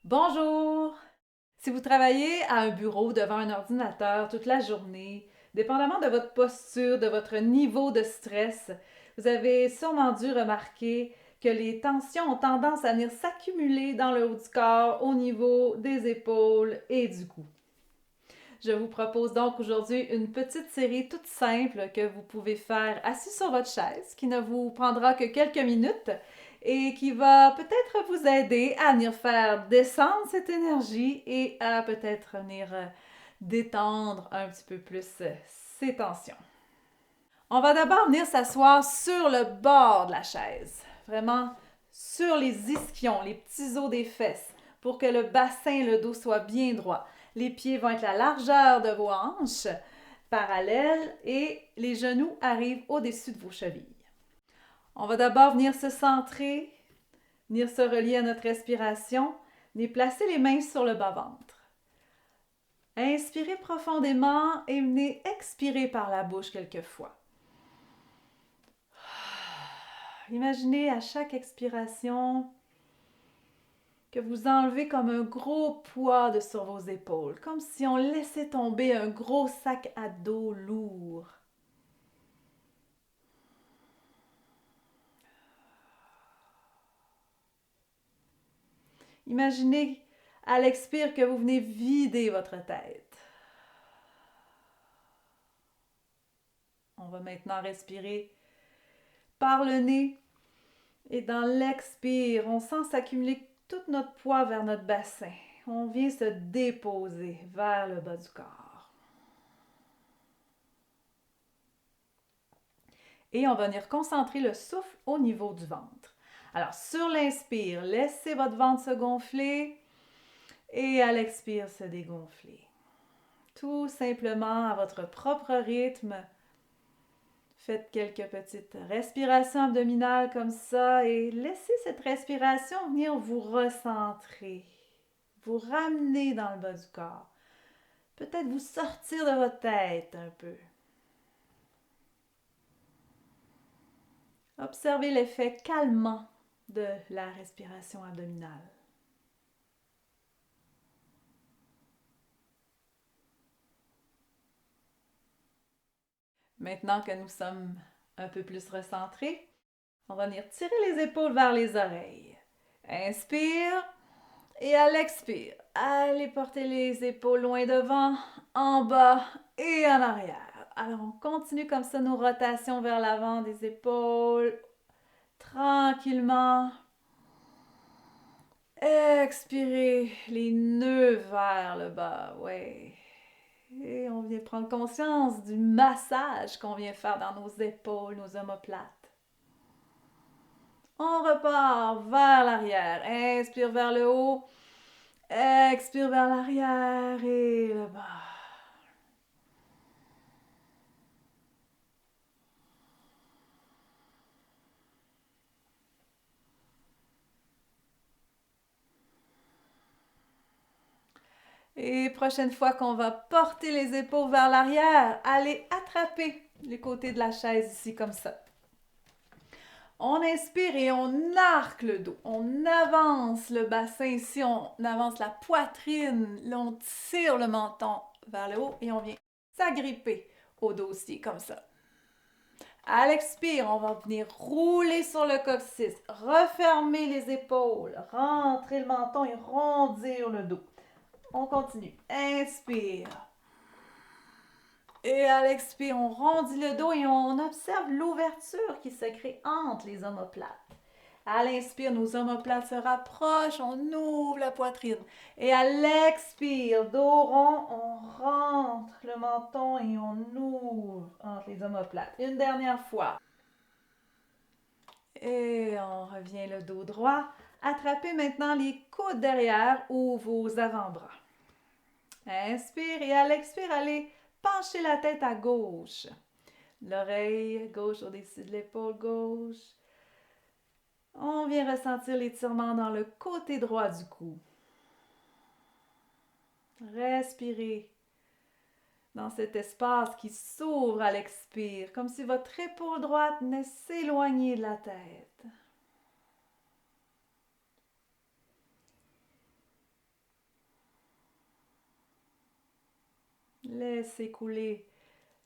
Bonjour! Si vous travaillez à un bureau devant un ordinateur toute la journée, dépendamment de votre posture, de votre niveau de stress, vous avez sûrement dû remarquer que les tensions ont tendance à venir s'accumuler dans le haut du corps, au niveau des épaules et du cou. Je vous propose donc aujourd'hui une petite série toute simple que vous pouvez faire assis sur votre chaise, qui ne vous prendra que quelques minutes et qui va peut-être vous aider à venir faire descendre cette énergie et à peut-être venir détendre un petit peu plus ces tensions. On va d'abord venir s'asseoir sur le bord de la chaise, vraiment sur les ischions, les petits os des fesses, pour que le bassin, le dos soit bien droit. Les pieds vont être la largeur de vos hanches, parallèles, et les genoux arrivent au-dessus de vos chevilles. On va d'abord venir se centrer, venir se relier à notre respiration, venir placer les mains sur le bas-ventre. Inspirez profondément et venez expirer par la bouche quelques fois. Imaginez à chaque expiration que vous enlevez comme un gros poids de sur vos épaules, comme si on laissait tomber un gros sac à dos lourd. Imaginez à l'expire que vous venez vider votre tête. On va maintenant respirer par le nez et dans l'expire, on sent s'accumuler tout notre poids vers notre bassin. On vient se déposer vers le bas du corps. Et on va venir concentrer le souffle au niveau du ventre. Alors, sur l'inspire, laissez votre ventre se gonfler et à l'expire, se dégonfler. Tout simplement à votre propre rythme. Faites quelques petites respirations abdominales comme ça et laissez cette respiration venir vous recentrer, vous ramener dans le bas du corps. Peut-être vous sortir de votre tête un peu. Observez l'effet calmant de la respiration abdominale. Maintenant que nous sommes un peu plus recentrés, on va venir tirer les épaules vers les oreilles. Inspire et à l'expire, allez porter les épaules loin devant, en bas et en arrière. Alors on continue comme ça nos rotations vers l'avant des épaules, tranquillement. Expirez les nœuds vers le bas, ouais. Et on vient prendre conscience du massage qu'on vient faire dans nos épaules, nos omoplates. On repart vers l'arrière. Inspire vers le haut. Expire vers l'arrière et le bas. Et prochaine fois qu'on va porter les épaules vers l'arrière, allez attraper les côtés de la chaise ici comme ça. On inspire et on arque le dos. On avance le bassin ici, on avance la poitrine, là on tire le menton vers le haut et on vient s'agripper au dossier comme ça. À l'expire, on va venir rouler sur le coccyx, refermer les épaules, rentrer le menton et rondir le dos. On continue. Inspire. Et à l'expire, on rondit le dos et on observe l'ouverture qui se crée entre les omoplates. À l'inspire, nos omoplates se rapprochent, on ouvre la poitrine. Et à l'expire, dos rond, on rentre le menton et on ouvre entre les omoplates. Une dernière fois. Et on revient le dos droit. Attrapez maintenant les coudes derrière ou vos avant-bras. Inspire et à l'expire, allez pencher la tête à gauche. L'oreille gauche au-dessus de l'épaule gauche. On vient ressentir l'étirement dans le côté droit du cou. Respirez dans cet espace qui s'ouvre à l'expire, comme si votre épaule droite venait s'éloigner de la tête. Laissez couler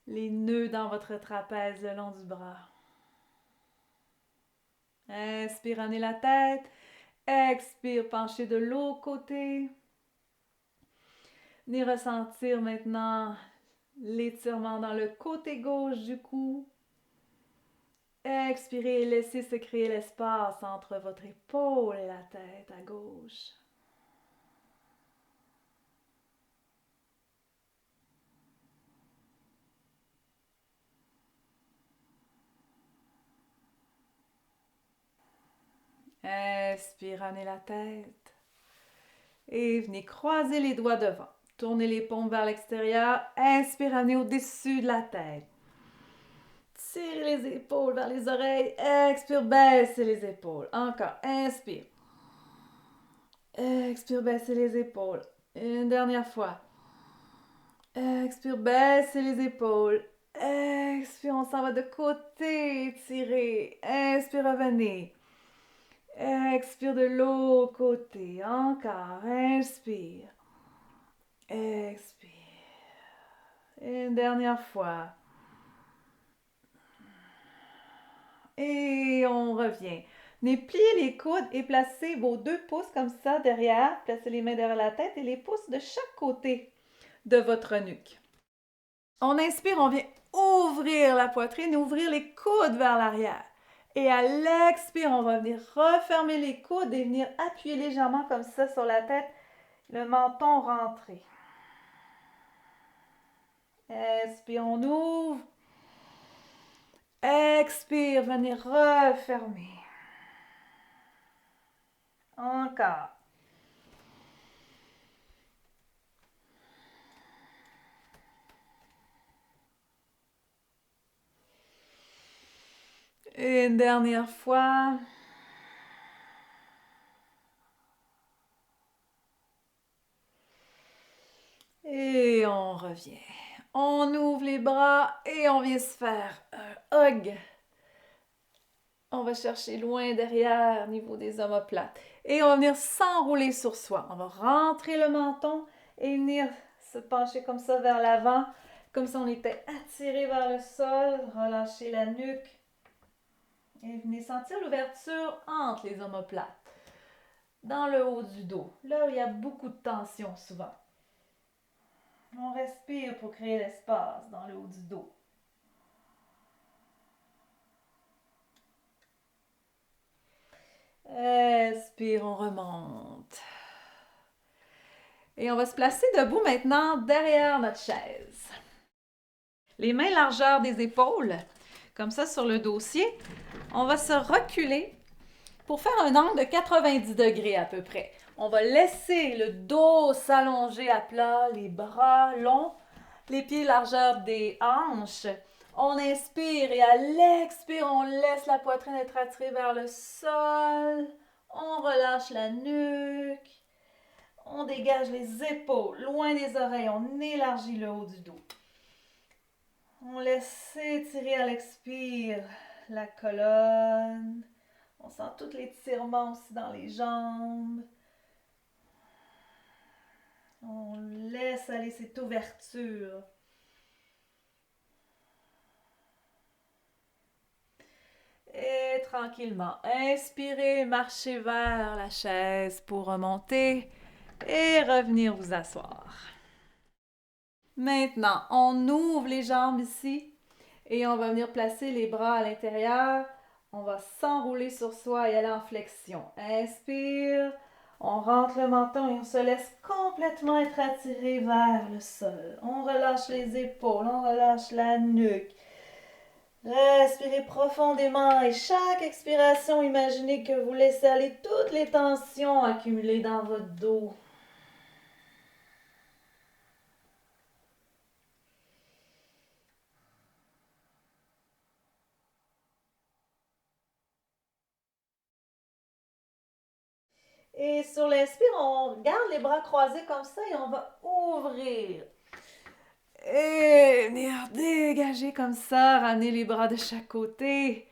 les nœuds dans votre trapèze le long du bras. Inspire, ramenez la tête. Expire, penchez de l'autre côté. Venez ressentir maintenant l'étirement dans le côté gauche du cou. Expirez et laissez se créer l'espace entre votre épaule et la tête à gauche. Inspire, ramenez la tête. Et venez croiser les doigts devant. Tournez les paumes vers l'extérieur. Inspire, ramenez au-dessus de la tête. Tirez les épaules vers les oreilles. Expire, baissez les épaules. Encore. Inspire. Expire, baissez les épaules. Une dernière fois. Expire, baissez les épaules. Expire, on s'en va de côté. Étirez. Inspire, revenez. Expire de l'autre côté. Encore. Inspire. Expire. Une dernière fois. Et on revient. Venez plier les coudes et placez vos 2 pouces comme ça derrière. Placez les mains derrière la tête et les pouces de chaque côté de votre nuque. On inspire, on vient ouvrir la poitrine et ouvrir les coudes vers l'arrière. Et à l'expire, on va venir refermer les coudes et venir appuyer légèrement comme ça sur la tête, le menton rentré. Inspire, on ouvre. Expire, venez refermer. Encore. Une dernière fois. Et on revient. On ouvre les bras et on vient se faire un hug. On va chercher loin derrière, au niveau des omoplates. Et on va venir s'enrouler sur soi. On va rentrer le menton et venir se pencher comme ça vers l'avant. Comme si on était attiré vers le sol. Relâchez la nuque. Et venez sentir l'ouverture entre les omoplates. Dans le haut du dos. Là où il y a beaucoup de tension souvent. On respire pour créer l'espace dans le haut du dos. Expire, on remonte. Et on va se placer debout maintenant derrière notre chaise. Les mains largeur des épaules, comme ça sur le dossier. On va se reculer pour faire un angle de 90 degrés à peu près. On va laisser le dos s'allonger à plat, les bras longs, les pieds largeur des hanches. On inspire et à l'expire, on laisse la poitrine être attirée vers le sol. On relâche la nuque. On dégage les épaules loin des oreilles. On élargit le haut du dos. On laisse s'étirer à l'expire la colonne. On sent tous les étirements aussi dans les jambes. On laisse aller cette ouverture. Et tranquillement, inspirez, marchez vers la chaise pour remonter et revenir vous asseoir. Maintenant, on ouvre les jambes ici et on va venir placer les bras à l'intérieur. On va s'enrouler sur soi et aller en flexion. Inspire, on rentre le menton et on se laisse complètement être attiré vers le sol. On relâche les épaules, on relâche la nuque. Respirez profondément et chaque expiration, imaginez que vous laissez aller toutes les tensions accumulées dans votre dos. Et sur l'inspire, on garde les bras croisés comme ça et on va ouvrir. Et venir dégager comme ça, ramener les bras de chaque côté.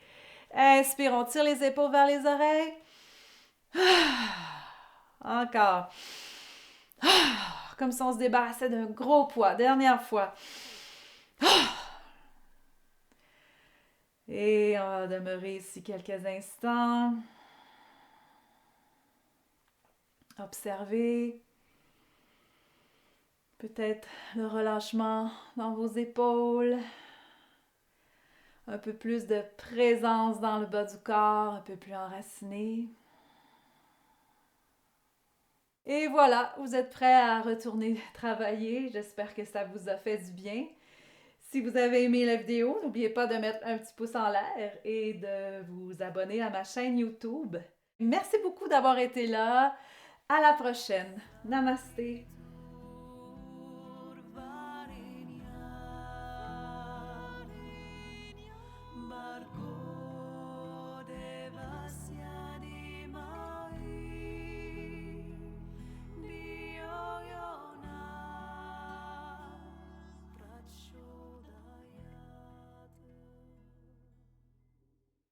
Inspire, on tire les épaules vers les oreilles. Encore. comme si on se débarrassait d'un gros poids. Dernière fois. Et on va demeurer ici quelques instants. Observez peut-être le relâchement dans vos épaules. Un peu plus de présence dans le bas du corps, un peu plus enraciné. Et voilà, vous êtes prêts à retourner travailler. J'espère que ça vous a fait du bien. Si vous avez aimé la vidéo, n'oubliez pas de mettre un petit pouce en l'air et de vous abonner à ma chaîne YouTube. Merci beaucoup d'avoir été là. À la prochaine. Namasté. Barco